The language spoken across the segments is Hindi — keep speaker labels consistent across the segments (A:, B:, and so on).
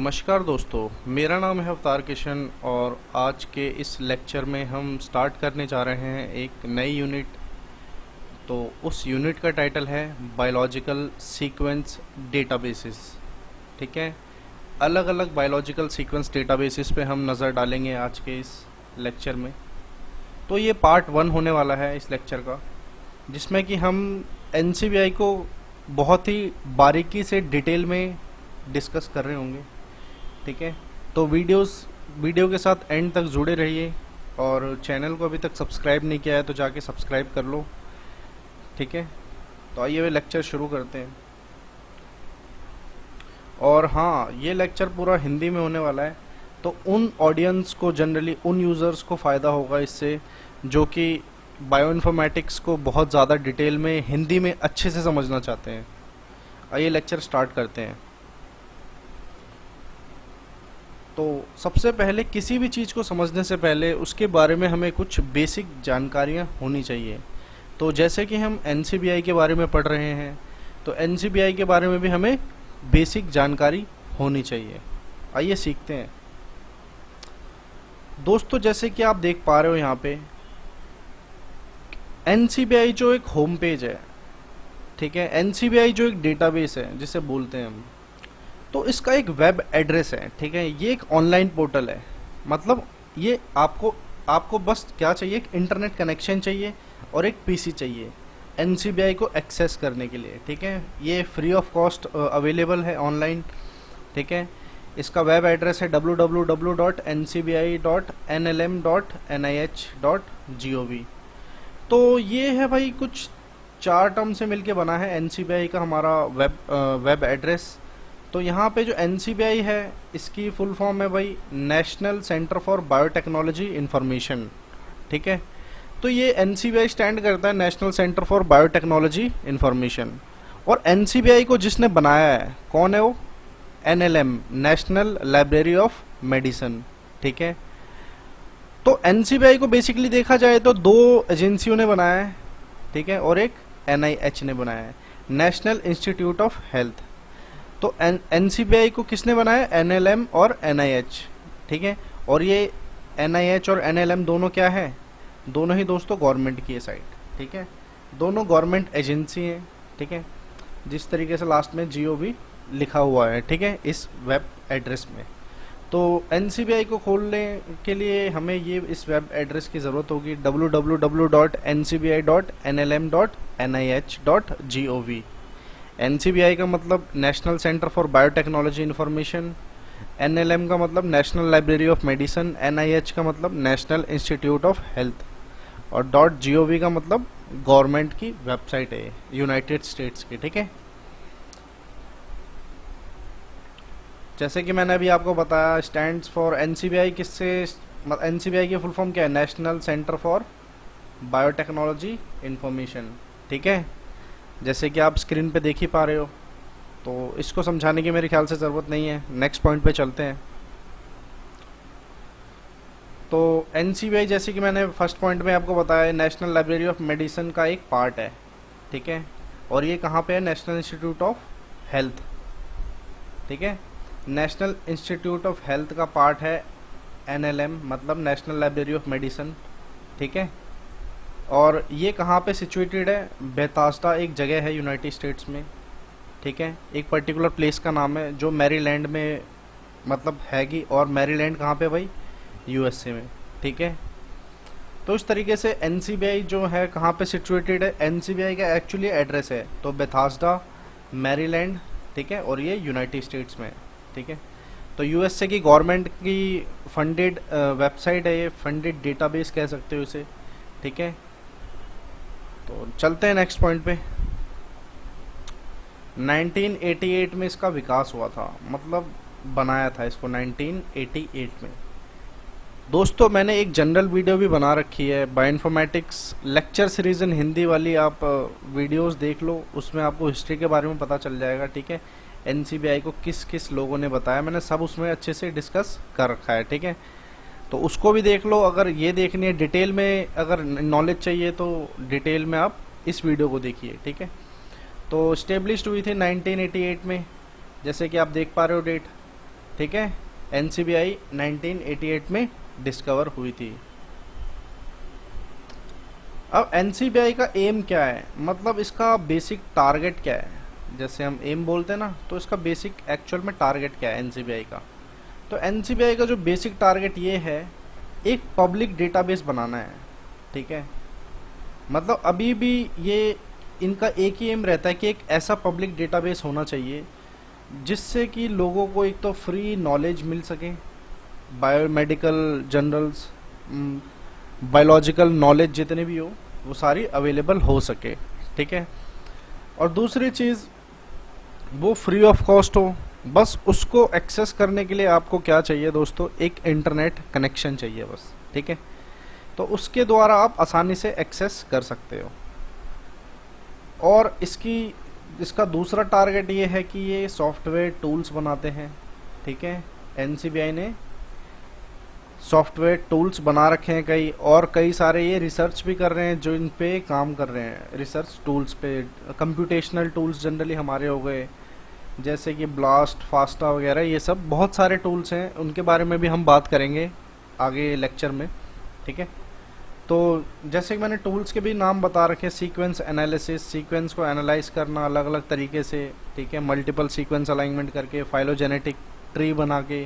A: नमस्कार दोस्तों, मेरा नाम है अवतार किशन और आज के इस लेक्चर में हम स्टार्ट करने जा रहे हैं एक नई यूनिट। तो उस यूनिट का टाइटल है बायोलॉजिकल सीक्वेंस डेटाबेसेस। ठीक है, अलग अलग बायोलॉजिकल सीक्वेंस डेटाबेसेस पे हम नज़र डालेंगे आज के इस लेक्चर में। तो ये पार्ट 1 होने वाला है इस लेक्चर का, जिसमें कि हम एनसीबीआई को बहुत ही बारीकी से डिटेल में डिस्कस कर रहे होंगे। ठीक है, तो वीडियो के साथ एंड तक जुड़े रहिए और चैनल को अभी तक सब्सक्राइब नहीं किया है तो जाके सब्सक्राइब कर लो। ठीक है, तो आइए वे लेक्चर शुरू करते हैं। और हाँ, ये लेक्चर पूरा हिंदी में होने वाला है, तो उन ऑडियंस को, जनरली उन यूज़र्स को फ़ायदा होगा इससे जो कि बायोइन्फॉर्मेटिक्स को बहुत ज़्यादा डिटेल में हिंदी में अच्छे से समझना चाहते हैं। आइए लेक्चर स्टार्ट करते हैं। तो सबसे पहले किसी भी चीज़ को समझने से पहले उसके बारे में हमें कुछ बेसिक जानकारियाँ होनी चाहिए। तो जैसे कि हम एनसीबीआई के बारे में पढ़ रहे हैं, तो एनसीबीआई के बारे में भी हमें बेसिक जानकारी होनी चाहिए। आइए सीखते हैं दोस्तों। जैसे कि आप देख पा रहे हो यहाँ पे एनसीबीआई जो एक होम पेज है, ठीक है, एनसीबीआई जो एक डेटाबेस है जिसे बोलते हैं हम, तो इसका एक वेब एड्रेस है। ठीक है, ये एक ऑनलाइन पोर्टल है। मतलब ये आपको बस क्या चाहिए, एक इंटरनेट कनेक्शन चाहिए और एक पीसी चाहिए एनसीबीआई को एक्सेस करने के लिए। ठीक है, ये फ्री ऑफ कॉस्ट अवेलेबल है ऑनलाइन। ठीक है, इसका वेब एड्रेस है www.ncbi.nlm.nih.gov। तो ये है भाई, कुछ 4 टर्म से मिलके बना है एनसीबीआई का हमारा वेब एड्रेस। तो यहाँ पे जो एनसीबीआई है इसकी फुल फॉर्म है भाई national centre for biotechnology information. ठीक है, तो ये एनसीबीआई स्टैंड करता है national centre for biotechnology information. और एनसीबीआई को जिसने बनाया है कौन है वो? NLM, national library of medicine. ठीक है, तो एनसीबीआई को बेसिकली देखा जाए तो 2 एजेंसियों ने बनाया है। ठीक है, और एक एनआईएच ने बनाया है, नेशनल इंस्टीट्यूट ऑफ हेल्थ। तो एनसीबीआई को किसने बनाया? एनएलएम और एनआईएच। ठीक है, और ये एनआईएच और एनएलएम दोनों क्या है? दोनों ही दोस्तों गवर्नमेंट की है साइट। ठीक है, दोनों गवर्नमेंट एजेंसी हैं। ठीक है, जिस तरीके से लास्ट में जीओवी लिखा हुआ है, ठीक है, इस वेब एड्रेस में। तो एनसीबीआई को खोलने के लिए हमें ये इस वेब एड्रेस की ज़रूरत होगी, www.ncbi.nlm.nih.gov। एनसीबीआई का मतलब national centre for biotechnology information, NLM का मतलब national library of medicine, NIH का मतलब नेशनल इंस्टीट्यूट ऑफ हेल्थ, और .gov का मतलब गवर्नमेंट की वेबसाइट है यूनाइटेड स्टेट्स की। ठीक है, जैसे कि मैंने अभी आपको बताया, स्टैंड्स फॉर एनसीबीआई किससे, एनसीबीआई की फुल फॉर्म क्या है? National centre for biotechnology information. ठीक है, जैसे कि आप स्क्रीन पे देख ही पा रहे हो, तो इसको समझाने की मेरे ख्याल से ज़रूरत नहीं है। नेक्स्ट पॉइंट पे चलते हैं। तो एनसीबीआई, जैसे कि मैंने फर्स्ट पॉइंट में आपको बताया, नेशनल लाइब्रेरी ऑफ मेडिसिन का एक पार्ट है। ठीक है, और ये कहाँ पे है? National institute of health. ठीक है, नेशनल इंस्टीट्यूट ऑफ हेल्थ का पार्ट है एनएलएम, मतलब नेशनल लाइब्रेरी ऑफ मेडिसिन। ठीक है, और ये कहाँ पे सिचुएटेड है? बेथास्डा एक जगह है यूनाइटेड स्टेट्स में। ठीक है, एक पर्टिकुलर प्लेस का नाम है जो मैरीलैंड में मतलब हैगी, और मैरीलैंड कहाँ पे भाई? यूएसए में। ठीक है, तो इस तरीके से एनसीबीआई जो है कहाँ पे सिचुएटेड है? एनसीबीआई का एक्चुअली एड्रेस है तो बेथास्डा, मैरीलैंड। ठीक है, और ये यूनाइटेड स्टेट्स में है। ठीक है, तो यूएसए की गवर्नमेंट की फंडेड वेबसाइट है, ये फंडेड डेटाबेस कह सकते हो इसे। ठीक है, तो चलते हैं नेक्स्ट पॉइंट पे। 1988 में इसका विकास हुआ था, मतलब बनाया था इसको 1988 में। दोस्तों मैंने एक जनरल वीडियो भी बना रखी है, bioinformatics lecture series in Hindi वाली, आप वीडियोस देख लो, उसमें आपको हिस्ट्री के बारे में पता चल जाएगा। ठीक है, एनसीबीआई को किस किस लोगों ने बताया, मैंने सब उसमें अच्छे से डिस्कस कर रखा है। ठीक है, तो उसको भी देख लो। अगर ये देखनी है डिटेल में, अगर नॉलेज चाहिए तो डिटेल में आप इस वीडियो को देखिए। ठीक है, तो स्टेब्लिश्ड हुई थी 1988 में, जैसे कि आप देख पा रहे हो डेट। ठीक है, एनसीबीआई 1988 में डिस्कवर हुई थी। अब एनसीबीआई का एम क्या है, मतलब इसका बेसिक टारगेट क्या है, जैसे हम एम बोलते हैं ना, तो इसका बेसिक एक्चुअल में टारगेट क्या है एनसीबीआई का। तो एनसीबीआई का जो बेसिक टारगेट ये है, एक पब्लिक डेटाबेस बनाना है, ठीक है। मतलब अभी भी ये इनका एक ही एम रहता है कि एक ऐसा पब्लिक डेटाबेस होना चाहिए जिससे कि लोगों को एक तो फ्री नॉलेज मिल सके, बायोमेडिकल जर्नल्स, बायोलॉजिकल नॉलेज जितने भी हो वो सारी अवेलेबल हो सके, ठीक है। और दूसरी चीज़, वो फ्री ऑफ कॉस्ट हो। बस उसको एक्सेस करने के लिए आपको क्या चाहिए दोस्तों, एक इंटरनेट कनेक्शन चाहिए बस, ठीक है। तो उसके द्वारा आप आसानी से एक्सेस कर सकते हो। और इसका दूसरा टारगेट ये है कि ये सॉफ्टवेयर टूल्स बनाते हैं, ठीक है। एनसीबीआई ने सॉफ्टवेयर टूल्स बना रखे हैं कई, और कई सारे ये रिसर्च भी कर रहे हैं जो इन पे काम कर रहे हैं, रिसर्च टूल्स पे। कंप्यूटेशनल टूल्स जनरली हमारे हो गए, जैसे कि ब्लास्ट, फास्टा वगैरह, ये सब बहुत सारे टूल्स हैं, उनके बारे में भी हम बात करेंगे आगे लेक्चर में, ठीक है। तो जैसे कि मैंने टूल्स के भी नाम बता रखे, सीक्वेंस एनालिसिस, सीक्वेंस को एनालाइज करना अलग अलग तरीके से, ठीक है, मल्टीपल सीक्वेंस अलाइनमेंट करके, फाइलोजेनेटिक ट्री बना के।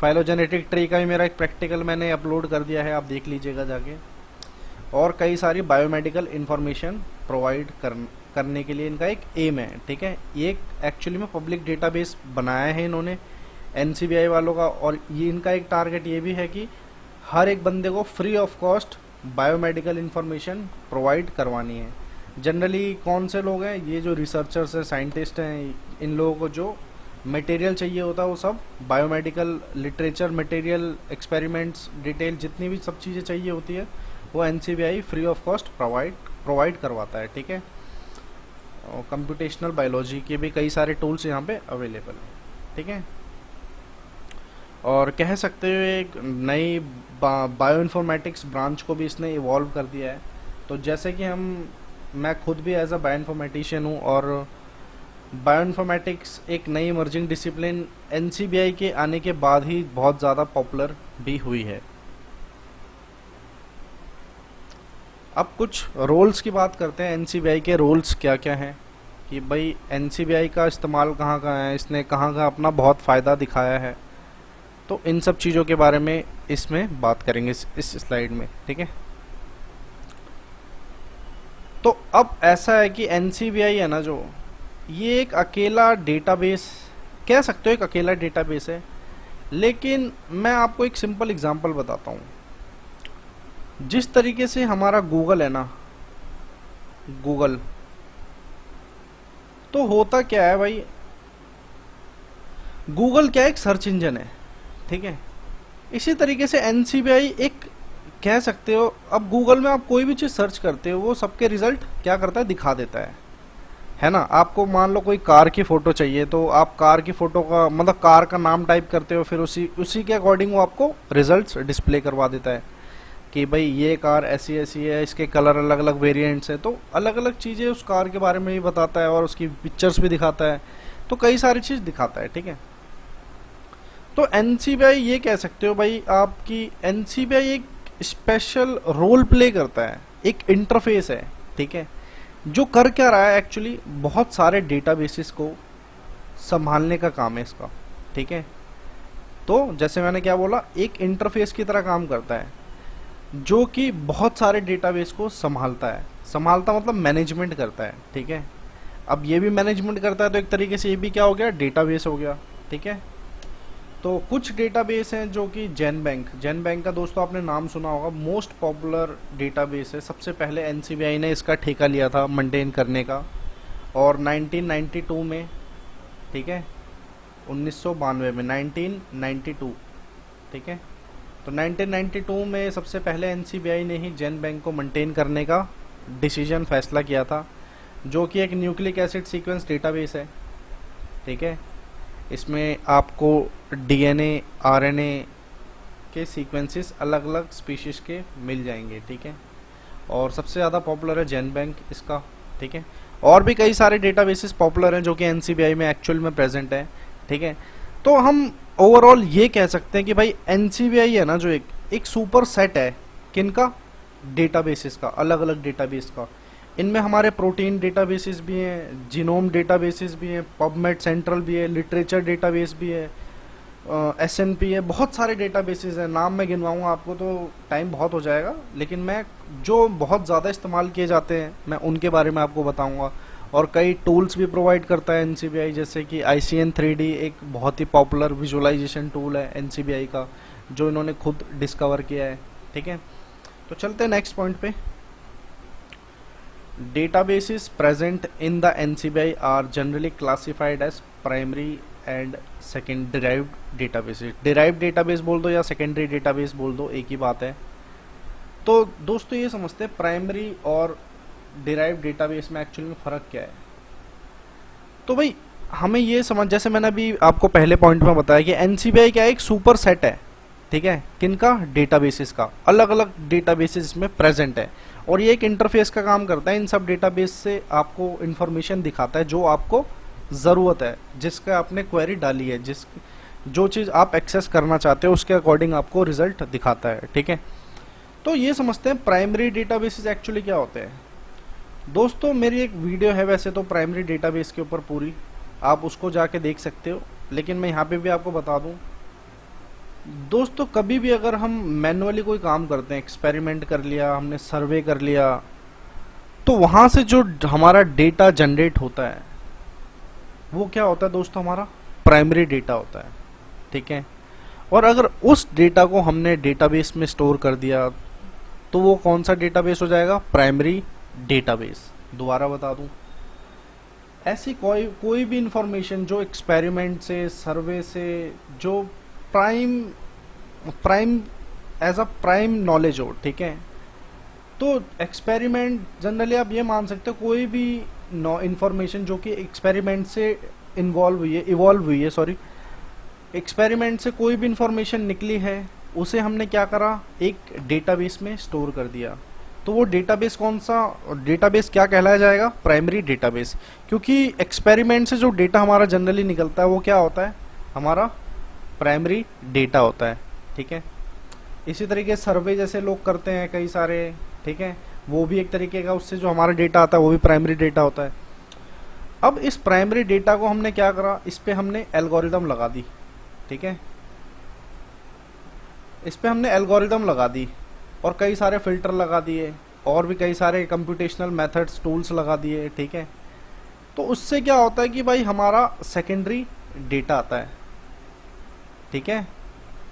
A: फाइलोजेनेटिक ट्री का भी मेरा एक प्रैक्टिकल मैंने अपलोड कर दिया है, आप देख लीजिएगा जाके। और कई सारी बायोमेडिकल इंफॉर्मेशन प्रोवाइड करने के लिए इनका एक एम है, ठीक है। ये एक्चुअली में पब्लिक डेटाबेस बनाया है इन्होंने एनसीबीआई वालों का, और ये इनका एक टारगेट ये भी है कि हर एक बंदे को free of cost biomedical information provide करवानी है। जनरली कौन से लोग हैं, ये जो रिसर्चर्स हैं, साइंटिस्ट हैं, इन लोगों को जो मटेरियल चाहिए होता है वो सब biomedical literature, material, experiments, detail, जितनी भी सब चीज़ें चाहिए होती है वो NCBI free of cost provide करवाता है, ठीक है। और कंप्यूटेशनल बायोलॉजी के भी कई सारे टूल्स यहाँ पे अवेलेबल हैं, ठीक है। और कह सकते हो एक नई बायोइन्फॉर्मेटिक्स ब्रांच को भी इसने इवॉल्व कर दिया है। तो जैसे कि मैं खुद भी एज अ बायोइन्फॉर्मेटिशियन हूँ, और बायोइन्फॉर्मेटिक्स एक नई इमर्जिंग डिसिप्लिन एनसीबीआई के आने के बाद ही बहुत ज़्यादा पॉपुलर भी हुई है। अब कुछ रोल्स की बात करते हैं, एनसीबीआई के रोल्स क्या क्या हैं, कि भाई एनसीबीआई का इस्तेमाल कहाँ कहाँ है, इसने कहाँ कहाँ अपना बहुत फ़ायदा दिखाया है। तो इन सब चीज़ों के बारे में इसमें बात करेंगे इस स्लाइड में, ठीक है। तो अब ऐसा है कि एनसीबीआई है ना, जो ये एक अकेला डेटाबेस कह सकते हो, एक अकेला डेटाबेस है। लेकिन मैं आपको एक सिंपल एग्जांपल बताता हूँ। जिस तरीके से हमारा गूगल है ना, गूगल, तो होता क्या है भाई, गूगल क्या एक सर्च इंजन है, ठीक है। इसी तरीके से एनसीबीआई एक कह सकते हो, अब गूगल में आप कोई भी चीज़ सर्च करते हो वो सबके रिजल्ट क्या करता है, दिखा देता है ना। आपको मान लो कोई कार की फ़ोटो चाहिए, तो आप कार की फ़ोटो का मतलब कार का नाम टाइप करते हो, फिर उसी के अकॉर्डिंग वो आपको रिजल्ट्स डिस्प्ले करवा देता है कि भाई ये कार ऐसी ऐसी है, इसके कलर अलग अलग वेरिएंट्स हैं, तो अलग अलग चीज़ें उस कार के बारे में भी बताता है और उसकी पिक्चर्स भी दिखाता है, तो कई सारी चीज़ दिखाता है, ठीक है। तो एनसीबीआई ये कह सकते हो भाई, आपकी एनसीबीआई एक स्पेशल रोल प्ले करता है, एक इंटरफेस है, ठीक है, जो कर क्या रहा है एक्चुअली, बहुत सारे डेटाबेसेस को संभालने का काम है इसका, ठीक है। तो जैसे मैंने क्या बोला, एक इंटरफेस की तरह काम करता है जो कि बहुत सारे डेटाबेस को संभालता मतलब मैनेजमेंट करता है, ठीक है। अब ये भी मैनेजमेंट करता है, तो एक तरीके से ये भी क्या हो गया, डेटाबेस हो गया, ठीक है। तो कुछ डेटाबेस हैं जो कि जैन बैंक का दोस्तों आपने नाम सुना होगा, मोस्ट पॉपुलर डेटाबेस है। सबसे पहले एनसीबीआई ने इसका ठेका लिया था मेंटेन करने का, और 1992 में, ठीक है, 1992 में, 1992, ठीक है। तो 1992 में सबसे पहले एनसीबीआई ने ही जैन बैंक को मेंटेन करने का फैसला किया था, जो कि एक न्यूक्लिक एसिड सीक्वेंस डेटाबेस है, ठीक है। इसमें आपको डीएनए, आरएनए के सीक्वेंसेस अलग अलग स्पीशीज़ के मिल जाएंगे, ठीक है। और सबसे ज़्यादा पॉपुलर है जैन बैंक इसका, ठीक है। और भी कई सारे डेटाबेसेस पॉपुलर हैं जो कि एनसीबीआई में एक्चुअल में प्रेजेंट है, ठीक है। तो हम ओवरऑल ये कह सकते हैं कि भाई एनसीबीआई है ना जो एक सुपर सेट है किनका, डेटाबेसेस का, अलग अलग डेटाबेस का। इनमें हमारे प्रोटीन डेटाबेसेस भी हैं, जीनोम डेटाबेसेस भी हैं, पबमेड सेंट्रल भी है, लिटरेचर डेटाबेस भी है, एसएनपी है, बहुत सारे डेटाबेसेस हैं। नाम मैं गिनवाऊंगा आपको तो टाइम बहुत हो जाएगा, लेकिन मैं जो बहुत ज़्यादा इस्तेमाल किए जाते हैं मैं उनके बारे में आपको बताऊंगा। और कई टूल्स भी प्रोवाइड करता है एनसीबीआई, जैसे कि ICN 3D एक बहुत ही पॉपुलर विजुअलाइजेशन टूल है एनसीबीआई का, जो इन्होंने खुद डिस्कवर किया है। ठीक है, तो चलते हैं नेक्स्ट पॉइंट पे। Databases present in the NCBI are generally classified as primary and second derived databases. Derived database बोल दो या सेकेंडरी डेटाबेस बोल दो, एक ही बात है। तो दोस्तों ये समझते हैं प्राइमरी और डिराइव्ड डेटाबेस में एक्चुअली में फ़र्क क्या है। तो भाई हमें ये समझ, जैसे मैंने अभी आपको पहले पॉइंट में बताया कि एनसीबीआई क्या है, एक सुपर सेट है। ठीक है, किनका, डेटाबेसेस का, अलग अलग डेटाबेसेस इसमें प्रेजेंट है। और ये एक इंटरफेस का काम करता है, इन सब डेटाबेस से आपको इन्फॉर्मेशन दिखाता है जो आपको ज़रूरत है, जिसका आपने क्वेरी डाली है, जो चीज़ आप एक्सेस करना चाहते हो उसके अकॉर्डिंग आपको रिजल्ट दिखाता है। ठीक है, तो ये समझते हैं प्राइमरी डेटाबेसेस एक्चुअली क्या होते हैं। दोस्तों मेरी एक वीडियो है वैसे तो प्राइमरी डेटाबेस के ऊपर पूरी, आप उसको जाके देख सकते हो, लेकिन मैं यहाँ पे भी आपको बता दूँ दोस्तों, कभी भी अगर हम मैन्युअली कोई काम करते हैं, एक्सपेरिमेंट कर लिया हमने, सर्वे कर लिया, तो वहाँ से जो हमारा डेटा जनरेट होता है वो क्या होता है दोस्तों, हमारा प्राइमरी डेटा होता है। ठीक है, और अगर उस डेटा को हमने डेटाबेस में स्टोर कर दिया तो वो कौन सा डेटाबेस हो जाएगा, प्राइमरी डेटाबेस। दोबारा बता दूं, ऐसी कोई भी इंफॉर्मेशन जो एक्सपेरिमेंट से, सर्वे से, जो prime as a prime knowledge हो। ठीक है, तो एक्सपेरिमेंट जनरली आप ये मान सकते हो कोई भी इंफॉर्मेशन जो कि एक्सपेरिमेंट से इवॉल्व हुई है, सॉरी, एक्सपेरिमेंट से कोई भी इंफॉर्मेशन निकली है, उसे हमने क्या करा, एक डेटाबेस में स्टोर कर दिया। तो वो डेटाबेस कौन सा, डेटाबेस क्या कहलाया जाएगा, प्राइमरी डेटाबेस। क्योंकि एक्सपेरिमेंट से जो डेटा हमारा जनरली निकलता है वो क्या होता है, हमारा प्राइमरी डेटा होता है। ठीक है, इसी तरीके सर्वे जैसे लोग करते हैं कई सारे, ठीक है, वो भी एक तरीके का, उससे जो हमारा डेटा आता है वो भी प्राइमरी डेटा होता है। अब इस प्राइमरी डेटा को हमने क्या करा, इस पे हमने एल्गोरिदम लगा दी। ठीक है, इस पे हमने एल्गोरिदम लगा दी और कई सारे फिल्टर लगा दिए और भी कई सारे कंप्यूटेशनल मेथड्स, टूल्स लगा दिए। ठीक है, तो उससे क्या होता है कि भाई हमारा सेकेंडरी डेटा आता है। ठीक है,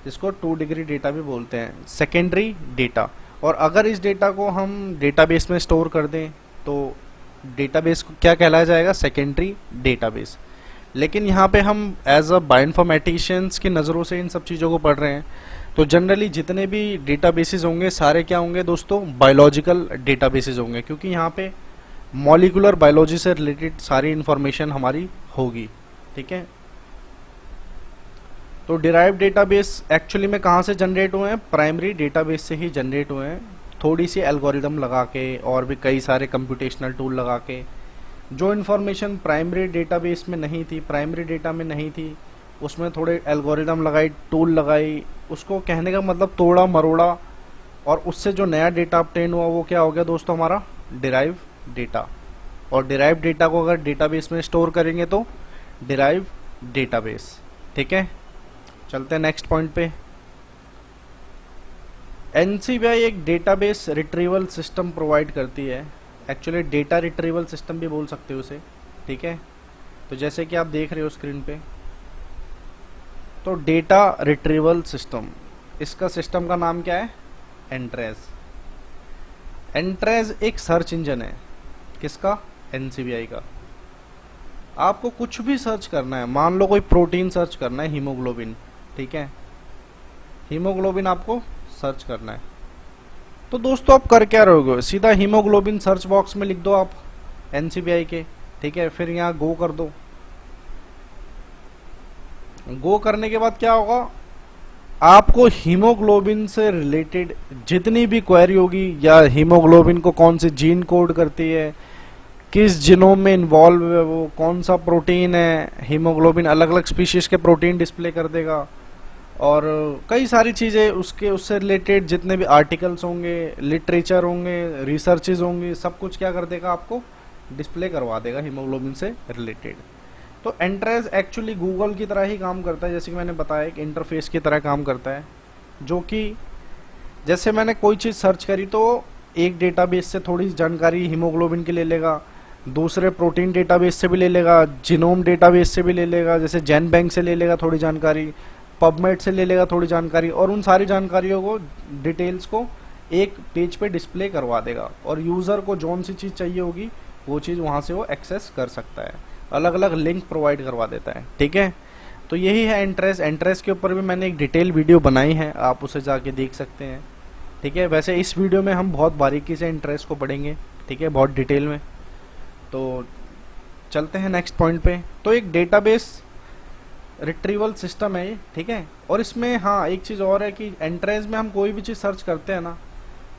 A: जिसको 2 डिग्री डेटा भी बोलते हैं, सेकेंडरी डेटा। और अगर इस डेटा को हम डेटाबेस में स्टोर कर दें तो डेटाबेस को क्या कहलाया जाएगा, सेकेंडरी डेटाबेस। लेकिन यहाँ पे हम एज अ बायोइन्फॉर्मेटिशियंस की नज़रों से इन सब चीज़ों को पढ़ रहे हैं, तो जनरली जितने भी डेटाबेसेस होंगे सारे क्या होंगे दोस्तों, बायोलॉजिकल डेटाबेसेस होंगे, क्योंकि यहाँ पे मॉलिक्यूलर बायोलॉजी से रिलेटेड सारी इंफॉर्मेशन हमारी होगी। ठीक है, तो डिराइव्ड डेटाबेस एक्चुअली में कहाँ से जनरेट हुए हैं, प्राइमरी डेटाबेस से ही जनरेट हुए हैं, थोड़ी सी एल्गोरिदम लगा के और भी कई सारे कंप्यूटेशनल टूल लगा के। जो इन्फॉर्मेशन प्राइमरी डेटाबेस में नहीं थी, प्राइमरी डेटा में नहीं थी, उसमें थोड़े एल्गोरिदम लगाई, टूल लगाई, उसको कहने का मतलब तोड़ा मरोड़ा, और उससे जो नया डेटा ऑब्टेन हुआ वो क्या हो गया दोस्तों, हमारा डिराइव डेटा। और डिराइव डेटा को अगर डेटाबेस में स्टोर करेंगे तो डिराइव डेटाबेस। ठीक है, चलते हैं नेक्स्ट पॉइंट पे। एनसीबीआई एक डेटाबेस रिट्रीवल सिस्टम प्रोवाइड करती है, एक्चुअली डेटा रिट्रीवल सिस्टम भी बोल सकते हो उसे। ठीक है, तो जैसे कि आप देख रहे हो स्क्रीन पे, तो डेटा रिट्रीवल सिस्टम, इसका सिस्टम का नाम क्या है, एंट्रेज। एंट्रेज एक सर्च इंजन है, किसका, एनसीबीआई का। आपको कुछ भी सर्च करना है, मान लो कोई प्रोटीन सर्च करना है, हीमोग्लोबिन। ठीक है, हीमोग्लोबिन आपको सर्च करना है, तो दोस्तों आप कर क्या रहोगे, सीधा हीमोग्लोबिन सर्च बॉक्स में लिख दो आप एनसीबीआई के। ठीक है, फिर यहाँ गो कर दो। गो करने के बाद क्या होगा, आपको हीमोग्लोबिन से रिलेटेड जितनी भी क्वेरी होगी, या हीमोग्लोबिन को कौन से जीन कोड करती है, किस जीनोम में इन्वॉल्व है, वो कौन सा प्रोटीन है, हीमोग्लोबिन, अलग अलग स्पीशीज के प्रोटीन डिस्प्ले कर देगा। और कई सारी चीज़ें उससे रिलेटेड जितने भी आर्टिकल्स होंगे, लिटरेचर होंगे, रिसर्चेज होंगी, सब कुछ क्या कर देगा, आपको डिस्प्ले करवा देगा हीमोग्लोबिन से रिलेटेड। तो एंट्रेस एक्चुअली गूगल की तरह ही काम करता है, जैसे कि मैंने बताया एक इंटरफेस की तरह काम करता है, जो कि जैसे मैंने कोई चीज़ सर्च करी तो एक डेटाबेस से थोड़ी जानकारी हीमोग्लोबिन की ले लेगा, दूसरे प्रोटीन डेटाबेस से भी ले लेगा, जीनोम डेटाबेस से भी ले लेगा, जैसे जेन बैंक से ले लेगा थोड़ी जानकारी, पबमेड से ले लेगा थोड़ी जानकारी, और उन सारी जानकारियों को, डिटेल्स को एक पेज पे डिस्प्ले करवा देगा, और यूज़र को जौन सी चीज़ चाहिए होगी वो चीज़ वहाँ से वो एक्सेस कर सकता है, अलग अलग लिंक प्रोवाइड करवा देता है। ठीक है, तो यही है एंट्रेस। एंट्रेस के ऊपर भी मैंने एक डिटेल वीडियो बनाई है, आप उसे जाके देख सकते हैं। ठीक है, वैसे इस वीडियो में हम बहुत बारीकी से एंट्रेस को पढ़ेंगे, ठीक है, बहुत डिटेल में। तो चलते हैं नेक्स्ट पॉइंट पे। तो एक डेटाबेस रिट्रीवल सिस्टम है ये, ठीक है, और इसमें हाँ एक चीज़ और है कि एंट्रेंस में हम कोई भी चीज़ सर्च करते हैं ना,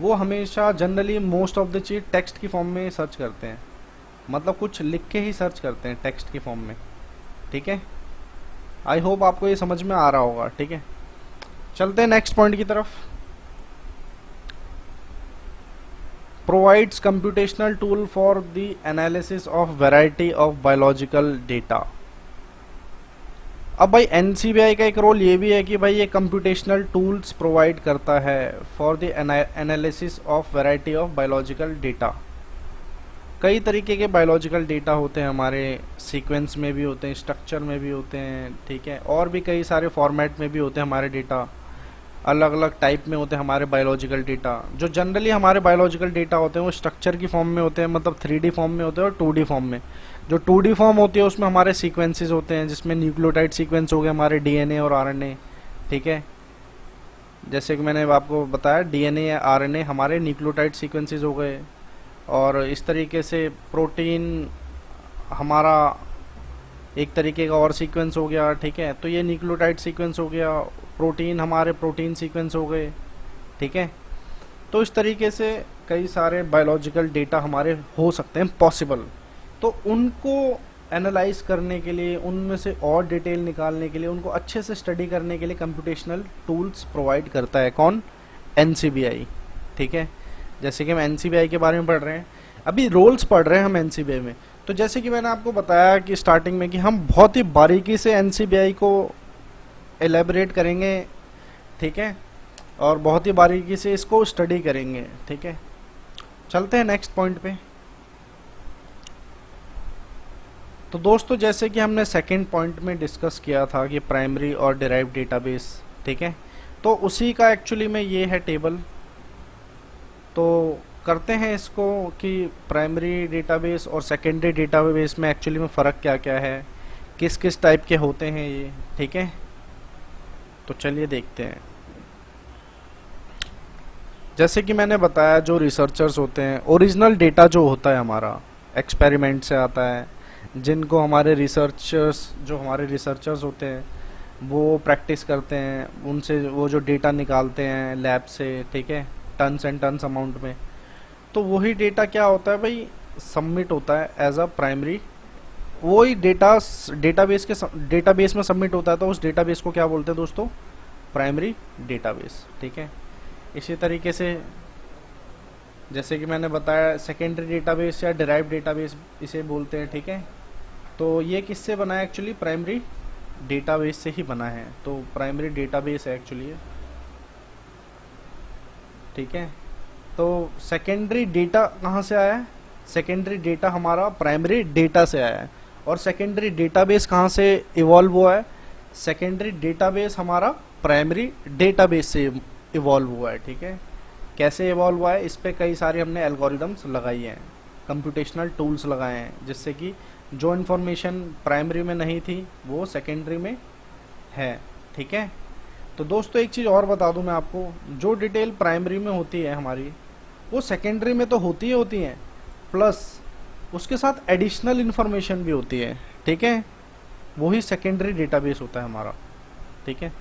A: वो हमेशा generally most of the cheese text की फॉर्म में सर्च करते हैं, मतलब कुछ लिख के ही सर्च करते हैं टेक्स्ट की फॉर्म में। ठीक है, आई होप आपको ये समझ में आ रहा होगा। ठीक है, चलते हैं नेक्स्ट पॉइंट की तरफ। Provides computational tool for the analysis of variety of biological data. अब भाई एनसीबीआई का एक रोल ये भी है कि भाई ये कंप्यूटेशनल टूल्स प्रोवाइड करता है for the analysis of variety of biological data. कई तरीके के बायोलॉजिकल डेटा होते हैं हमारे, सीक्वेंस में भी होते हैं, स्ट्रक्चर में भी होते हैं, ठीक है, और भी कई सारे फॉर्मेट में भी होते हैं हमारे डेटा, अलग अलग टाइप में होते हैं हमारे बायोलॉजिकल डेटा। जो जनरली हमारे बायोलॉजिकल डेटा होते हैं वो स्ट्रक्चर की फॉर्म में होते हैं, मतलब 3D फॉर्म में होते हैं, और 2D फॉर्म में। जो 2D फॉर्म होती है उसमें हमारे सीक्वेंसेस होते हैं, जिसमें न्यूक्लियोटाइड सीक्वेंस हो गए हमारे डीएनए और आरएनए। ठीक है, जैसे कि मैंने आपको बताया डीएनए या आरएनए हमारे न्यूक्लियोटाइड सीक्वेंसेस हो गए, और इस तरीके से प्रोटीन हमारा एक तरीके का और सीक्वेंस हो गया। ठीक है, तो ये न्यूक्लियोटाइड सीक्वेंस हो गया, प्रोटीन हमारे प्रोटीन सीक्वेंस हो गए। ठीक है, तो इस तरीके से कई सारे बायोलॉजिकल डेटा हमारे हो सकते हैं पॉसिबल। तो उनको एनालाइज करने के लिए, उनमें से और डिटेल निकालने के लिए, उनको अच्छे से स्टडी करने के लिए कंप्यूटेशनल टूल्स प्रोवाइड करता है कौन, एनसीबीआई। ठीक है, जैसे कि हम एनसीबीआई के बारे में पढ़ रहे हैं, अभी रोल्स पढ़ रहे हैं हम एनसीबीआई में। तो जैसे कि मैंने आपको बताया कि स्टार्टिंग में कि हम बहुत ही बारीकी से एनसीबीआई को एलेबरेट करेंगे, ठीक है, और बहुत ही बारीकी से इसको स्टडी करेंगे। ठीक है, चलते हैं नेक्स्ट पॉइंट पे। तो दोस्तों जैसे कि हमने सेकंड पॉइंट में डिस्कस किया था कि प्राइमरी और डिराइव्ड डेटाबेस, ठीक है, तो उसी का एक्चुअली में ये है टेबल। तो करते हैं इसको कि प्राइमरी डेटाबेस और सेकेंडरी डेटाबेस में एक्चुअली में फ़र्क क्या क्या है, किस किस टाइप के होते हैं ये। ठीक है, तो चलिए देखते हैं। जैसे कि मैंने बताया जो रिसर्चर्स होते हैं, ओरिजिनल डेटा जो होता है हमारा एक्सपेरिमेंट से आता है, जिनको हमारे रिसर्चर्स होते हैं वो प्रैक्टिस करते हैं, उनसे वो जो डेटा निकालते हैं लैब से, ठीक है, टन्स एंड टन्स अमाउंट में, तो वही डेटा क्या होता है भाई, सबमिट होता है एज अ प्राइमरी। वही डेटा डेटाबेस में सबमिट होता है, तो उस डेटाबेस को क्या बोलते हैं दोस्तों, प्राइमरी डेटाबेस। ठीक है, इसी तरीके से जैसे कि मैंने बताया सेकेंडरी डेटाबेस या डिराइव्ड डेटाबेस इसे बोलते हैं। ठीक है, तो ये किससे बना है, एक्चुअली प्राइमरी डेटाबेस से ही बना है, तो प्राइमरी डेटाबेस है एक्चुअली। ठीक है, तो सेकेंडरी डेटा कहाँ से आया है, सेकेंडरी डेटा हमारा प्राइमरी डेटा से आया है, और सेकेंडरी डेटाबेस कहाँ से इवॉल्व हुआ है, सेकेंडरी डेटाबेस हमारा प्राइमरी डेटाबेस से इवॉल्व हुआ है। ठीक है, कैसे इवॉल्व हुआ है, इस पे कई सारे हमने एल्गोरिदम्स लगाई हैं, कंप्यूटेशनल टूल्स लगाए हैं, जिससे कि जो इन्फॉर्मेशन प्राइमरी में नहीं थी वो सेकेंडरी में है। ठीक है, तो दोस्तों एक चीज़ और बता दूं मैं आपको, जो डिटेल प्राइमरी में होती है हमारी वो सेकेंडरी में तो होती है, प्लस उसके साथ एडिशनल इन्फॉर्मेशन भी होती है। ठीक है, वही सेकेंडरी डेटाबेस होता है हमारा। ठीक है,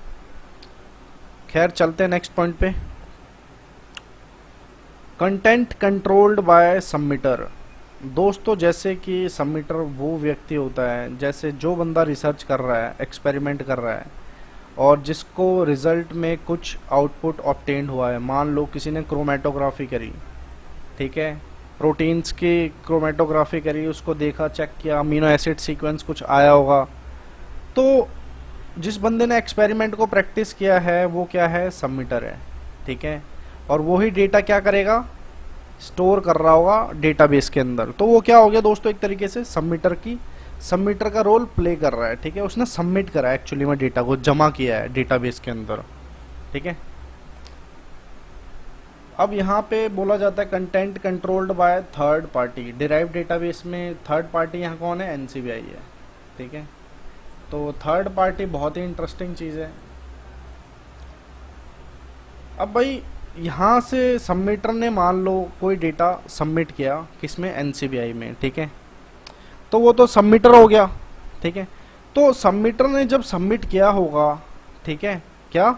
A: खैर चलते हैं नेक्स्ट पॉइंट पे। Content controlled by सबमिटर। दोस्तों जैसे कि सबमिटर वो व्यक्ति होता है, जैसे जो बंदा रिसर्च कर रहा है, एक्सपेरिमेंट कर रहा है, और जिसको रिजल्ट में कुछ आउटपुट ऑब्टेन्ड हुआ है। मान लो किसी ने क्रोमेटोग्राफी करी, ठीक है, प्रोटीन्स की क्रोमेटोग्राफी करी, उसको देखा, चेक किया, अमीनो एसिड सीक्वेंस कुछ आया होगा। तो जिस बंदे ने एक्सपेरिमेंट को प्रैक्टिस किया है वो क्या है, सबमिटर है, ठीक है। और वही डेटा क्या करेगा, स्टोर कर रहा होगा डेटाबेस के अंदर। तो वो क्या हो गया दोस्तों, एक तरीके से सबमिटर का रोल प्ले कर रहा है, ठीक है। उसने सबमिट करा है एक्चुअली में, डेटा को जमा किया है डेटाबेस के अंदर, ठीक है। अब यहाँ पे बोला जाता है content controlled by third party. Derive database में थर्ड पार्टी यहाँ कौन है, एनसीबीआई है, ठीक है। तो थर्ड पार्टी बहुत ही इंटरेस्टिंग चीज़ है। अब भाई यहाँ से सबमिटर ने मान लो कोई डेटा सबमिट किया, किसमें, एनसीबीआई में, ठीक है। तो वो तो सबमिटर हो गया, ठीक है। तो सबमिटर ने जब सबमिट किया होगा, ठीक है, क्या,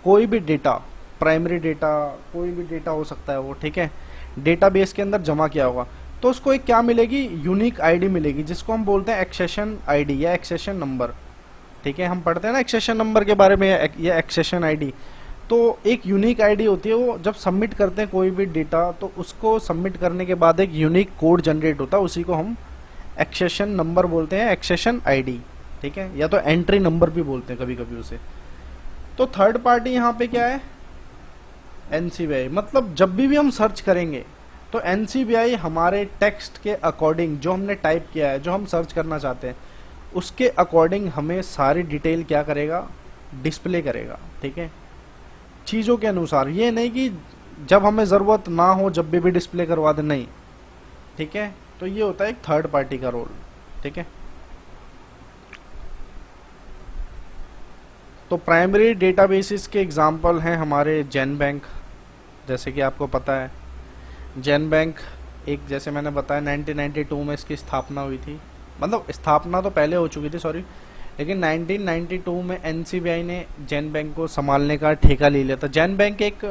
A: कोई भी डेटा, प्राइमरी डेटा, कोई भी डेटा हो सकता है वो, ठीक है, डेटाबेस के अंदर जमा किया होगा, तो उसको एक क्या मिलेगी, यूनिक आईडी मिलेगी, जिसको हम बोलते हैं एक्सेशन आईडी या एक्सेशन नंबर, ठीक है। हम पढ़ते हैं ना एक्सेशन नंबर के बारे में या एक्सेशन आईडी। तो एक यूनिक आईडी होती है, वो जब सबमिट करते हैं कोई भी डेटा, तो उसको सबमिट करने के बाद एक यूनिक कोड जनरेट होता है, उसी को हम एक्सेशन नंबर बोलते हैं, एक्सेशन आईडी, ठीक है, या तो एंट्री नंबर भी बोलते हैं कभी कभी उसे। तो थर्ड पार्टी यहाँ पे क्या है, एनसीबीआई। मतलब जब भी हम सर्च करेंगे तो एनसीबीआई हमारे टेक्स्ट के अकॉर्डिंग, जो हमने टाइप किया है, जो हम सर्च करना चाहते हैं, उसके अकॉर्डिंग हमें सारी डिटेल क्या करेगा, डिस्प्ले करेगा, ठीक है, चीज़ों के अनुसार। ये नहीं कि जब हमें ज़रूरत ना हो जब भी डिस्प्ले करवा दे, नहीं, ठीक है। तो ये होता है एक थर्ड पार्टी का रोल, ठीक है। तो प्राइमरी डेटाबेसेस के एग्जांपल हैं हमारे जैन बैंक, जैसे कि आपको पता है जैन बैंक एक, जैसे मैंने बताया 1992 में इसकी स्थापना हुई थी। मतलब स्थापना तो पहले हो चुकी थी, सॉरी, लेकिन 1992 में एनसीबीआई ने जैन बैंक को संभालने का ठेका ले लिया था। जैन बैंक एक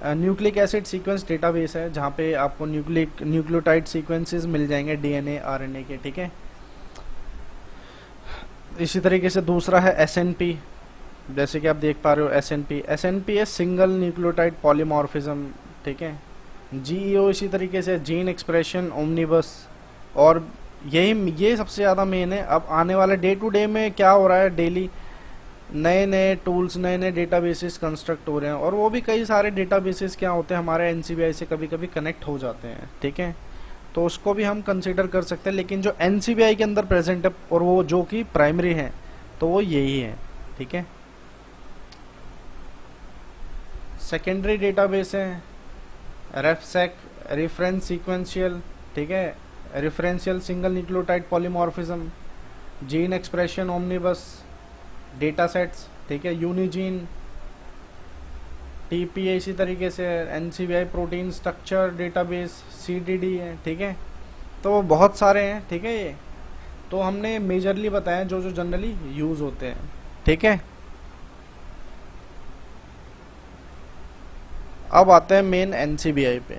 A: न्यूक्लिक एसिड सीक्वेंस डेटाबेस है, जहाँ पे आपको न्यूक्लियोटाइड सीक्वेंसेस मिल जाएंगे, डीएनए आरएनए के, ठीक है। इसी तरीके से दूसरा है एसएनपी, जैसे कि आप देख पा रहे हो एसएनपी है सिंगल न्यूक्लियोटाइड पॉलीमॉर्फिज्म, ठीक है। जीईओ इसी तरीके से जीन एक्सप्रेशन ओमनिबस, और ये सबसे ज़्यादा मेन है। अब आने वाले डे टू डे में क्या हो रहा है, डेली नए नए टूल्स, नए नए डेटाबेसेस कंस्ट्रक्ट हो रहे हैं, और वो भी कई सारे डेटाबेसेस क्या होते हैं हमारे एनसीबीआई से कभी कभी कनेक्ट हो जाते हैं, ठीक है। तो उसको भी हम कंसिडर कर सकते हैं, लेकिन जो एनसीबीआई के अंदर प्रेजेंट है और वो जो कि प्राइमरी है, तो वो यही है, ठीक है। सेकेंडरी डेटाबेस है रेफसेक, रेफरेंस सीक्वेंशियल, ठीक है, referential single nucleotide polymorphism, gene expression omnibus, data sets, ठीक है, यूनिजीन, टीपीए इसी तरीके से, NCBI protein structure database, CDD है, ठीक है। तो बहुत सारे हैं, ठीक है। ये तो हमने मेजरली बताया जो जो जनरली यूज होते हैं, ठीक है। अब आते हैं मेन एनसीबीआई पे,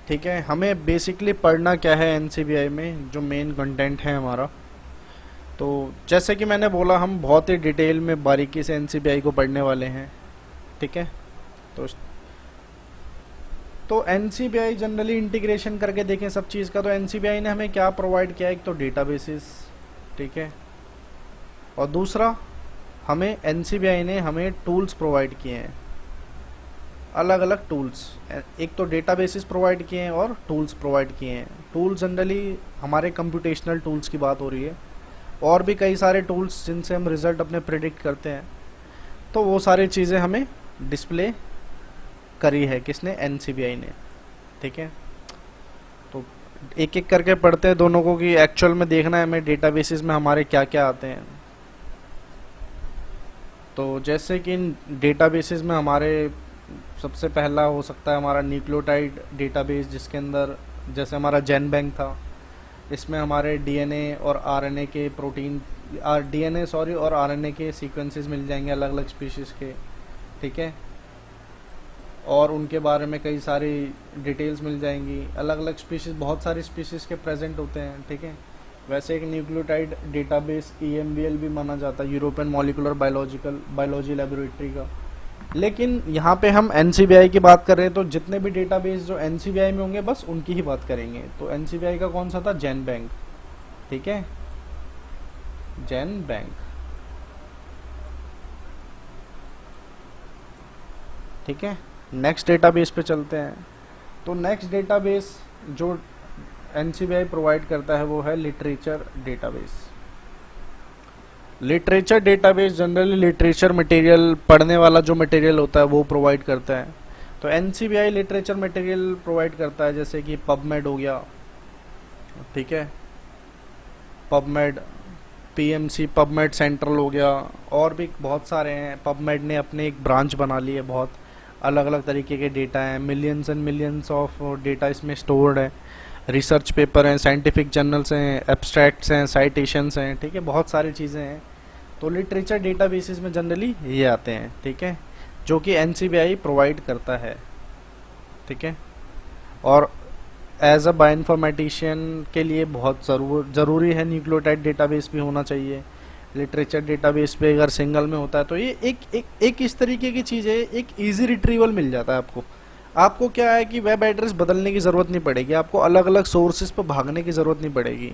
A: ठीक है। हमें बेसिकली पढ़ना क्या है एनसीबीआई में, जो मेन कंटेंट है हमारा। तो जैसे कि मैंने बोला, हम बहुत ही डिटेल में बारीकी से एनसीबीआई को पढ़ने वाले हैं, ठीक है। तो एनसीबीआई जनरली इंटीग्रेशन करके देखें सब चीज़ का, तो एनसीबीआई ने हमें क्या प्रोवाइड किया, एक तो डेटाबेसेस, ठीक है, और दूसरा हमें एनसीबीआई ने हमें टूल्स प्रोवाइड किए हैं, अलग अलग टूल्स। एक तो डेटाबेसेस प्रोवाइड किए हैं और टूल्स प्रोवाइड किए हैं। टूल्स जनरली हमारे कंप्यूटेशनल टूल्स की बात हो रही है, और भी कई सारे टूल्स जिनसे हम रिज़ल्ट अपने प्रिडिक्ट करते हैं। तो वो सारी चीज़ें हमें डिस्प्ले करी है किसने, एनसीबीआई ने, ठीक है। तो एक एक करके पढ़ते हैं दोनों को, कि एक्चुअल में देखना है हमें डेटाबेसेस में हमारे क्या क्या आते हैं। तो जैसे कि डेटाबेसेस में हमारे सबसे पहला हो सकता है हमारा न्यूक्लियोटाइड डेटाबेस, जिसके अंदर जैसे हमारा जैन बैंक था, इसमें हमारे डीएनए और आरएनए के प्रोटीन, डीएनए सॉरी और आरएनए के सीक्वेंसेस मिल जाएंगे अलग अलग स्पीशीज़ के, ठीक है। और उनके बारे में कई सारी डिटेल्स मिल जाएंगी। अलग अलग स्पीशीज़, बहुत सारी स्पीशीज़ के प्रेजेंट होते हैं, ठीक है। वैसे एक न्यूक्लियोटाइड डेटाबेस EMBL भी माना जाता है, यूरोपियन मॉलिकुलर बायोलॉजी लेबोरेटरी का। लेकिन यहाँ पे हम NCBI की बात कर रहे हैं, तो जितने भी डेटाबेस जो NCBI में होंगे बस उनकी ही बात करेंगे। तो NCBI का कौन सा था? जेनबैंक, ठीक है, जेनबैंक, ठीक है। नेक्स्ट डेटाबेस पे चलते हैं। तो नेक्स्ट डेटाबेस जो NCBI प्रोवाइड करता है वो है literature database. Literature database generally literature material, पढ़ने वाला जो मटेरियल होता है वो प्रोवाइड करता है। तो NCBI लिटरेचर मटेरियल प्रोवाइड करता है, जैसे कि पबमेड हो गया, ठीक है, पबमेड, PMC, पबमेड सेंट्रल हो गया, और भी बहुत सारे हैं। पबमेड ने अपने एक ब्रांच बना ली है, बहुत अलग अलग तरीके के डेटा हैं, millions and millions of data इसमें स्टोर्ड है। रिसर्च पेपर हैं, साइंटिफिक जर्नल्स हैं, एब्स्ट्रैक्ट्स हैं, साइटेशंस हैं, ठीक है, बहुत सारी चीज़ें हैं। तो लिटरेचर डेटाबेसेस में जनरली ये आते हैं, ठीक है, जो कि NCBI प्रोवाइड करता है, ठीक है। और एज अ बायोइन्फॉर्मेटिशियन के लिए बहुत ज़रूरी है न्यूक्लियोटाइड डेटाबेस भी होना चाहिए। लिटरेचर डेटाबेस पे अगर सिंगल में होता है तो ये एक इस तरीके की चीज़ है, एक इजी रिट्रीवल मिल जाता है आपको। आपको क्या है कि वेब एड्रेस बदलने की ज़रूरत नहीं पड़ेगी, आपको अलग अलग सोर्सेज पर भागने की ज़रूरत नहीं पड़ेगी।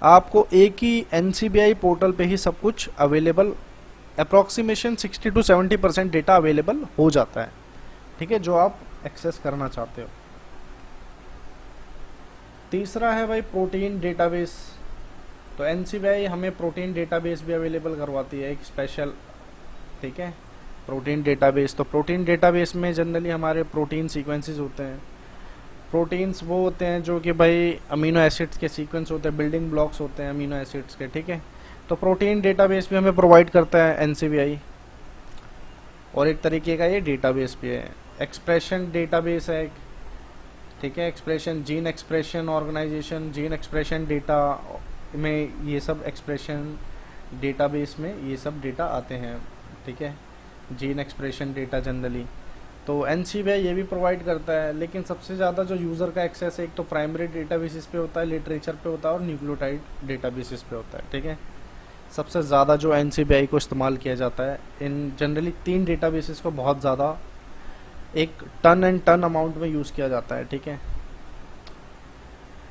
A: आपको एक ही NCBI पोर्टल पे ही सब कुछ available, approximation 60 to 70% data available हो जाता है, ठीक है, जो आप एक्सेस करना चाहते हो। तीसरा है भाई प्रोटीन डेटाबेस। तो NCBI हमें प्रोटीन डेटाबेस भी अवेलेबल करवाती है, एक स्पेशल, ठीक है, प्रोटीन डेटाबेस। तो प्रोटीन डेटाबेस में जनरली हमारे प्रोटीन सीक्वेंसेस होते हैं। प्रोटीन्स वो होते हैं जो कि भाई अमीनो एसिड्स के सीक्वेंस होते हैं, बिल्डिंग ब्लॉक्स होते हैं अमीनो एसिड्स के, ठीक है। तो प्रोटीन डेटाबेस भी हमें प्रोवाइड करता है NCBI, और एक तरीके का ये डेटाबेस भी है। एक्सप्रेशन डेटाबेस है एक, ठीक है, expression, gene expression organisation, gene expression data में ये सब एक्सप्रेशन डेटाबेस में ये सब डेटा आते हैं, ठीक है, जीन एक्सप्रेशन डेटा जनरली। तो NCBI ये भी प्रोवाइड करता है। लेकिन सबसे ज़्यादा जो यूज़र का एक्सेस है, एक तो प्राइमरी डेटाबेसिस पे होता है, लिटरेचर पे होता है, और न्यूक्लियोटाइड डेटाबेसिस पे होता है, ठीक है। सबसे ज़्यादा जो NCBI को इस्तेमाल किया जाता है, इन जनरली 3 डेटाबेसिस को बहुत ज़्यादा एक टन एंड टन अमाउंट में यूज़ किया जाता है, ठीक है।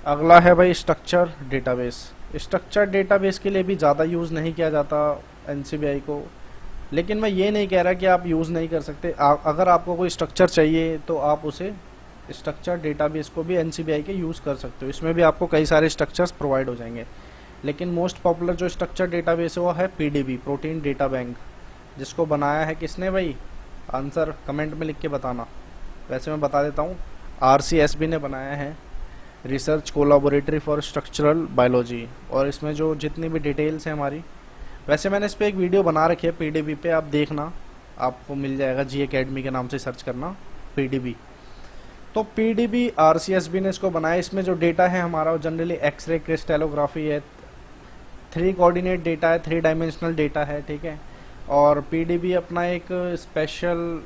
A: अगला है भाई स्ट्रक्चर डेटाबेस। स्ट्रक्चर डेटाबेस के लिए भी ज़्यादा यूज़ नहीं किया जाता NCBI को, लेकिन मैं ये नहीं कह रहा कि आप यूज़ नहीं कर सकते। अगर आपको कोई स्ट्रक्चर चाहिए तो आप उसे स्ट्रक्चर डेटाबेस को भी NCBI के यूज़ कर सकते हो। इसमें भी आपको कई सारे स्ट्रक्चर्स प्रोवाइड हो जाएंगे। लेकिन मोस्ट पॉपुलर जो स्ट्रक्चर डेटाबेस है वो है PDB, प्रोटीन डेटा बैंक, जिसको बनाया है किसने भाई? आंसर कमेंट में लिख के बताना। वैसे मैं बता देता हूँ, RCSB ने बनाया है, रिसर्च कोलाबोरेटरी फॉर स्ट्रक्चरल बायोलॉजी। और इसमें जो जितनी भी डिटेल्स हैं हमारी, वैसे मैंने इस पर एक वीडियो बना रखी है PDB पे, आप देखना, आपको मिल जाएगा, जी अकेडमी के नाम से सर्च करना PDB। तो PDB RCSB ने इसको बनाया। इसमें जो डेटा है हमारा जनरली एक्सरे क्रिस्टलोग्राफी है, 3 कोऑर्डिनेट डेटा है, 3 डायमेंशनल डेटा है, ठीक है। और PDB अपना एक स्पेशल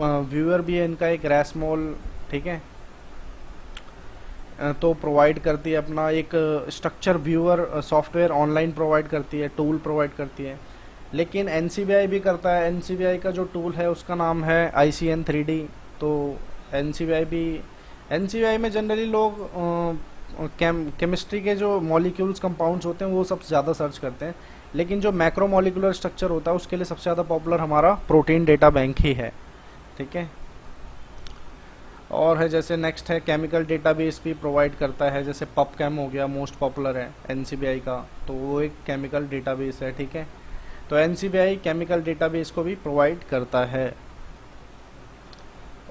A: व्यूअर भी है इनका, एक रैसमोल, ठीक है, तो प्रोवाइड करती है अपना एक structure viewer software online provide करती है, टूल प्रोवाइड करती है। लेकिन NCBI भी करता है। NCBI का जो टूल है उसका नाम है ICN 3D। तो NCBI में जनरली लोग केमिस्ट्री के जो मॉलिक्यूल्स कंपाउंड्स होते हैं वो सबसे ज़्यादा सर्च करते हैं। लेकिन जो मैक्रो मॉलिकुलर स्ट्रक्चर होता है उसके लिए सबसे ज़्यादा पॉपुलर हमारा प्रोटीन डेटा बैंक ही है, ठीक है। और है जैसे नेक्स्ट है केमिकल डेटाबेस भी प्रोवाइड करता है, जैसे पबकेम हो गया, मोस्ट पॉपुलर है NCBI का, तो वो एक केमिकल डेटाबेस है, ठीक है। तो NCBI केमिकल डेटाबेस को भी प्रोवाइड करता है।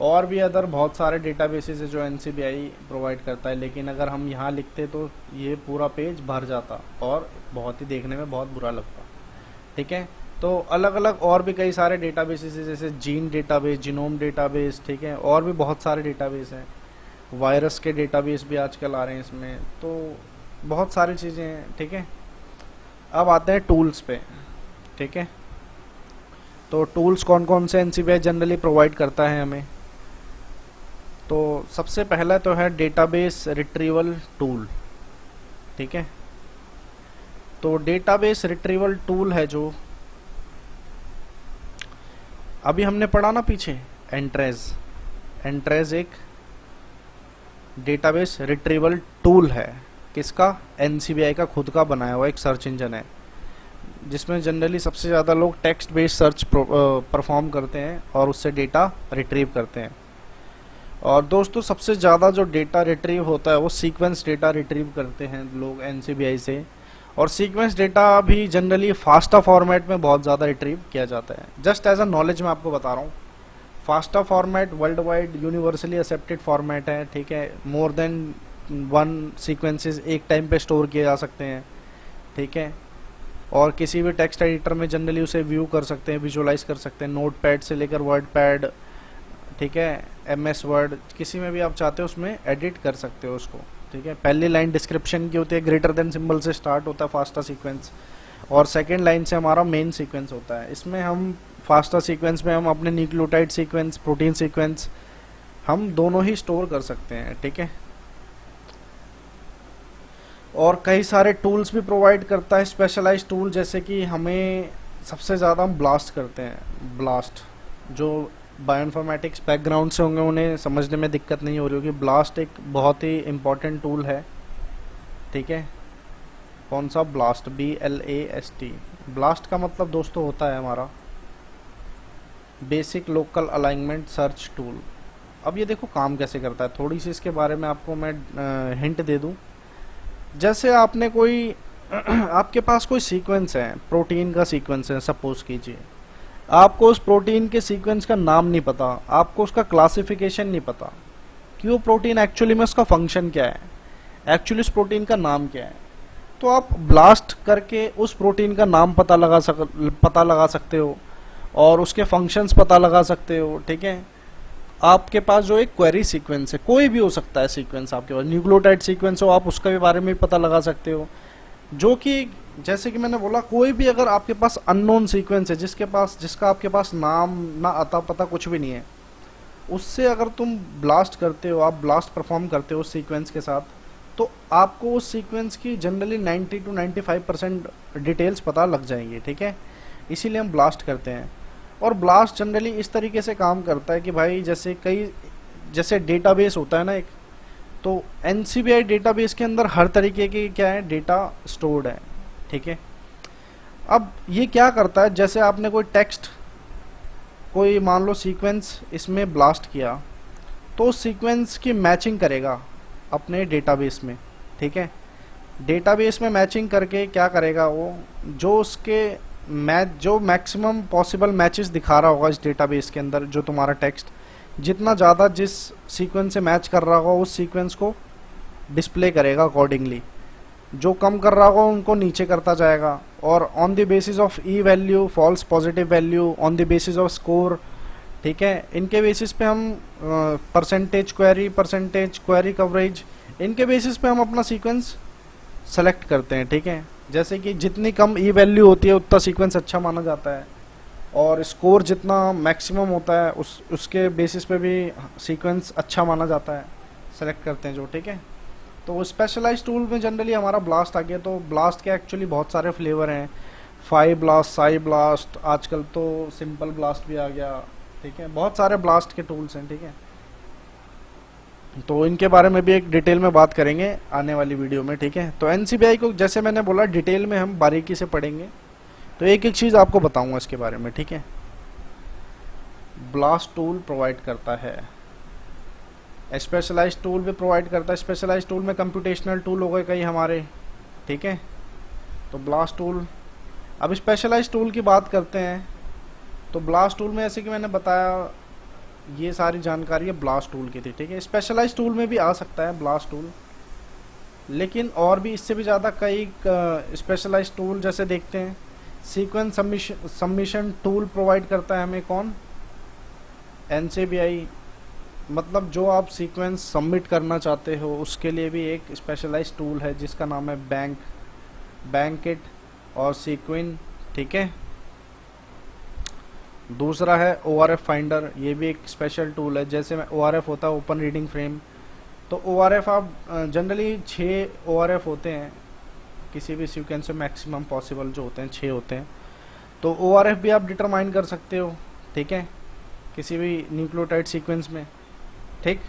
A: और भी अदर बहुत सारे डेटाबेसेस है जो NCBI प्रोवाइड करता है, लेकिन अगर हम यहाँ लिखते तो ये पूरा पेज भर जाता और बहुत ही देखने में बहुत बुरा लगता, ठीक है। तो अलग अलग और भी कई सारे डेटाबेसेस है, जैसे जीन डेटाबेस, जीनोम डेटाबेस, ठीक है, और भी बहुत सारे डेटाबेस हैं। वायरस के डेटाबेस भी आजकल आ रहे हैं इसमें, तो बहुत सारी चीज़ें हैं, ठीक है। अब आते हैं टूल्स पे, ठीक है। तो टूल्स कौन कौन से NCBI जनरली प्रोवाइड करता है हमें? तो सबसे पहला तो है डेटाबेस रिट्रीवल टूल, ठीक है। तो डेटाबेस रिट्रीवल टूल है जो अभी हमने पढ़ा ना पीछे, एंट्रेज। एंट्रेज एक डेटाबेस रिट्रीवल टूल है, किसका? एनसीबीआई का खुद का बनाया हुआ एक सर्च इंजन है, जिसमें जनरली सबसे ज़्यादा लोग टेक्स्ट बेस्ड सर्च परफॉर्म करते हैं और उससे डेटा रिट्रीव करते हैं। और दोस्तों सबसे ज़्यादा जो डेटा रिट्रीव होता है वो सीक्वेंस डेटा रिट्रीव करते हैं लोग एनसीबीआई से, और सीक्वेंस डेटा भी जनरली फास्टा फॉर्मेट में बहुत ज़्यादा रिट्रीव किया जाता है। जस्ट एज अ नॉलेज मैं आपको बता रहा हूँ, FASTA format world wide universally accepted format है, ठीक है। मोर देन 1 सीक्वेंसेस एक टाइम पे स्टोर किए जा सकते हैं, ठीक है। और किसी भी टेक्स्ट एडिटर में जनरली उसे व्यू कर सकते हैं, विजुअलाइज कर सकते हैं, नोटपैड से लेकर वर्डपैड, ठीक है, एमएस वर्ड, किसी में भी आप चाहते हो उसमें एडिट कर सकते हो उसको, ठीक है। पहली लाइन डिस्क्रिप्शन की होती है, ग्रेटर देन सिंबल से स्टार्ट होता है फास्टा सीक्वेंस, और सेकेंड लाइन से हमारा मेन सीक्वेंस होता है। इसमें हम फास्टा सीक्वेंस में हम अपने न्यूक्लियोटाइड सीक्वेंस, प्रोटीन सीक्वेंस, हम दोनों ही स्टोर कर सकते हैं, ठीक है। और कई सारे टूल्स भी प्रोवाइड करता है, स्पेशलाइज्ड टूल, जैसे कि हमें सबसे ज़्यादा हम ब्लास्ट करते हैं। ब्लास्ट, जो बायोइन्फॉर्मेटिक्स बैकग्राउंड से होंगे उन्हें समझने में दिक्कत नहीं हो रही होगी, ब्लास्ट एक बहुत ही इम्पॉर्टेंट टूल है, ठीक है। कौन सा? Blast, BLAST। ब्लास्ट का मतलब दोस्तों होता है हमारा basic local alignment search tool. अब ये देखो काम कैसे करता है, थोड़ी सी इसके बारे में आपको मैं हिंट दे दूं। जैसे आपने कोई आपके पास कोई सीक्वेंस है, प्रोटीन का सीक्वेंस है सपोज कीजिए, आपको उस प्रोटीन के सीक्वेंस का नाम नहीं पता, आपको उसका क्लासिफिकेशन नहीं पता कि वो प्रोटीन एक्चुअली में उसका फंक्शन क्या है, एक्चुअली उस प्रोटीन का नाम क्या है, तो आप ब्लास्ट करके उस प्रोटीन का नाम पता लगा सकते हो और उसके फंक्शंस पता लगा सकते हो, ठीक है। आपके पास जो एक क्वेरी सीक्वेंस है, कोई भी हो सकता है सीक्वेंस, आपके पास न्यूक्लियोटाइड सीक्वेंस हो, आप उसका भी बारे में भी पता लगा सकते हो, जो कि जैसे कि मैंने बोला, कोई भी अगर आपके पास अननोन सीक्वेंस है, जिसका आपके पास नाम ना अता पता कुछ भी नहीं है, उससे अगर तुम ब्लास्ट करते हो, आप ब्लास्ट परफॉर्म करते हो उस सीक्वेंस के साथ, तो आपको उस सीक्वेंस की जनरली 90 to 95% डिटेल्स पता लग जाएंगी, ठीक है। इसीलिए हम ब्लास्ट करते हैं। और ब्लास्ट जनरली इस तरीके से काम करता है कि भाई जैसे डेटाबेस होता है ना एक, तो एनसीबीआई डेटाबेस के अंदर हर तरीके के क्या है, डेटा स्टोर्ड है, ठीक है। अब ये क्या करता है, जैसे आपने कोई टेक्स्ट, कोई मान लो सीक्वेंस इसमें ब्लास्ट किया, तो उस सीक्वेंस की मैचिंग करेगा अपने डेटाबेस में, ठीक है। डेटाबेस में मैचिंग करके क्या करेगा वो, जो मैक्सिमम पॉसिबल मैचेस दिखा रहा होगा इस डेटाबेस के अंदर, जो तुम्हारा टेक्स्ट जितना ज़्यादा जिस सीक्वेंस से मैच कर रहा होगा उस सीक्वेंस को डिस्प्ले करेगा अकॉर्डिंगली, जो कम कर रहा होगा उनको नीचे करता जाएगा, और on the basis of E value, false positive value, on the basis of score, ठीक है, इनके बेसिस पे हम परसेंटेज क्वेरी कवरेज, इनके बेसिस पे हम अपना सीक्वेंस सेलेक्ट करते हैं, ठीक है। जैसे कि जितनी कम ई वैल्यू होती है उतना सीक्वेंस अच्छा माना जाता है, और स्कोर जितना मैक्सिमम होता है उसके बेसिस पे भी सीक्वेंस अच्छा माना जाता है, सेलेक्ट करते हैं जो, ठीक है। तो स्पेशलाइज्ड टूल में जनरली हमारा ब्लास्ट आ गया। तो ब्लास्ट के एक्चुअली बहुत सारे फ्लेवर हैं, फाई ब्लास्ट, साई ब्लास्ट, आजकल तो सिंपल ब्लास्ट भी आ गया, ठीक है। बहुत सारे ब्लास्ट के टूल्स हैं, ठीक है। तो इनके बारे में भी एक डिटेल में बात करेंगे आने वाली वीडियो में, ठीक है। तो एनसीबीआई को जैसे मैंने बोला डिटेल में हम बारीकी से पढ़ेंगे, तो एक एक चीज़ आपको बताऊंगा इसके बारे में, ठीक है। ब्लास्ट टूल प्रोवाइड करता है, स्पेशलाइज्ड टूल भी प्रोवाइड करता है। स्पेशलाइज्ड टूल में कंप्यूटेशनल टूल हो गए कई हमारे, ठीक है। तो ब्लास्ट टूल, अब स्पेशलाइज्ड टूल की बात करते हैं। तो ब्लास्ट टूल में जैसे कि मैंने बताया, ये सारी जानकारी है ब्लास्ट टूल की थी, ठीक है। स्पेशलाइज्ड टूल में भी आ सकता है ब्लास्ट टूल, लेकिन और भी इससे भी ज़्यादा कई स्पेशलाइज्ड टूल जैसे देखते हैं। सीक्वेंस सबमिशन टूल प्रोवाइड करता है हमें कौन? एनसीबीआई। मतलब जो आप सीक्वेंस सबमिट करना चाहते हो उसके लिए भी एक स्पेशलाइज्ड टूल है जिसका नाम है बैंकिट और सीक्वेंस, ठीक है। दूसरा है ORF फाइंडर, ये भी एक स्पेशल टूल है। जैसे में ORF होता है ओपन रीडिंग फ्रेम, तो ORF आप जनरली 6 ORF होते हैं किसी भी सीक्वेंस में, मैक्सिमम पॉसिबल जो होते हैं 6 होते हैं। तो ORF भी आप डिटरमाइन कर सकते हो, ठीक है, किसी भी न्यूक्लियोटाइड सीक्वेंस में, ठीक।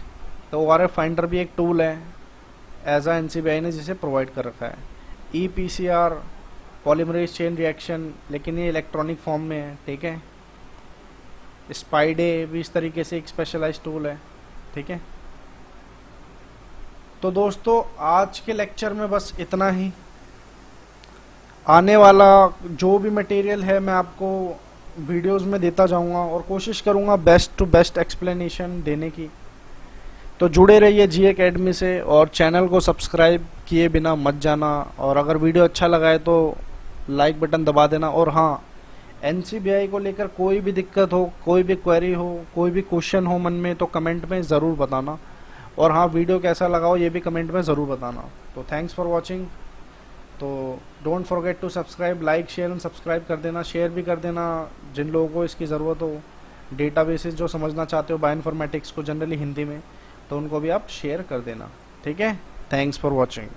A: तो ORF फाइंडर भी एक टूल है एज आ NCBI ने जिसे प्रोवाइड कर रखा है। EPCR पॉलीमरेज चेन रिएक्शन, लेकिन ये इलेक्ट्रॉनिक फॉर्म में है, ठीक है। स्पाइडे भी इस तरीके से एक स्पेशलाइज टूल है, ठीक है। तो दोस्तों आज के लेक्चर में बस इतना ही। आने वाला जो भी मटेरियल है मैं आपको वीडियोस में देता जाऊंगा और कोशिश करूंगा बेस्ट टू बेस्ट एक्सप्लेनेशन देने की। तो जुड़े रहिए जी एकेडमी से और चैनल को सब्सक्राइब किए बिना मत जाना। और अगर वीडियो अच्छा लगा है तो लाइक बटन दबा देना। और हाँ, NCBI को लेकर कोई भी दिक्कत हो, कोई भी क्वेरी हो, कोई भी क्वेश्चन हो मन में, तो कमेंट में ज़रूर बताना। और हाँ, वीडियो कैसा लगा हो ये भी कमेंट में ज़रूर बताना। तो थैंक्स फॉर वॉचिंग। तो don't forget to subscribe, like share and subscribe कर देना, शेयर भी कर देना जिन लोगों को इसकी ज़रूरत हो। डेटाबेसेस जो समझना चाहते हो बायोइन्फॉर्मेटिक्स को जनरली हिंदी में, तो उनको भी आप शेयर कर देना, ठीक है। Thanks for watching.